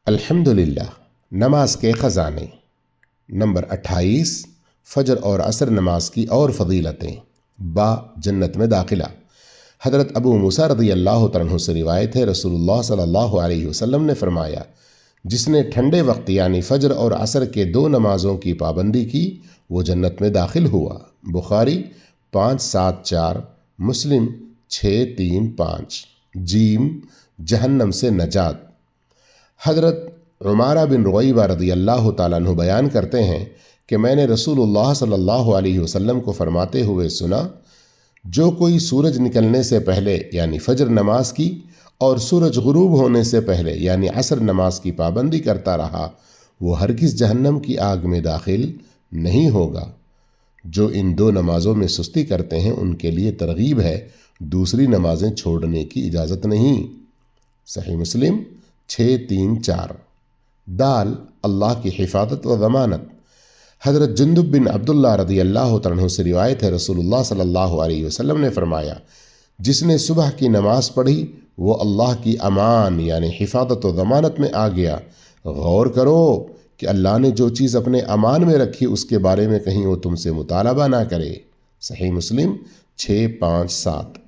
الحمدللہ نماز کے خزانے۔ نمبر 28 فجر اور عصر نماز کی اور فضیلتیں۔ با جنت میں داخلہ۔ حضرت ابو موسیٰ رضی اللہ عنہ سے روایت ہے، رسول اللہ صلی اللہ علیہ وسلم نے فرمایا، جس نے ٹھنڈے وقت یعنی فجر اور عصر کے 2 نمازوں کی پابندی کی وہ جنت میں داخل ہوا۔ بخاری 574، مسلم 635۔ جیم جہنم سے نجات۔ حضرت عمارہ بن رعیبہ رضی اللہ تعالیٰ عنہ بیان کرتے ہیں کہ میں نے رسول اللہ صلی اللہ علیہ وسلم کو فرماتے ہوئے سنا، جو کوئی سورج نکلنے سے پہلے یعنی فجر نماز کی اور سورج غروب ہونے سے پہلے یعنی عصر نماز کی پابندی کرتا رہا وہ ہرگز جہنم کی آگ میں داخل نہیں ہوگا۔ جو ان 2 نمازوں میں سستی کرتے ہیں ان کے لیے ترغیب ہے، دوسری نمازیں چھوڑنے کی اجازت نہیں۔ صحیح مسلم 634۔ دال اللہ کی حفاظت و ضمانت۔ حضرت جندب بن عبداللہ رضی اللہ عنہ سے روایت ہے، رسول اللہ صلی اللہ علیہ وسلم نے فرمایا، جس نے صبح کی نماز پڑھی وہ اللہ کی امان یعنی حفاظت و ضمانت میں آ گیا۔ غور کرو کہ اللہ نے جو چیز اپنے امان میں رکھی اس کے بارے میں کہیں وہ تم سے مطالبہ نہ کرے۔ صحیح مسلم 657۔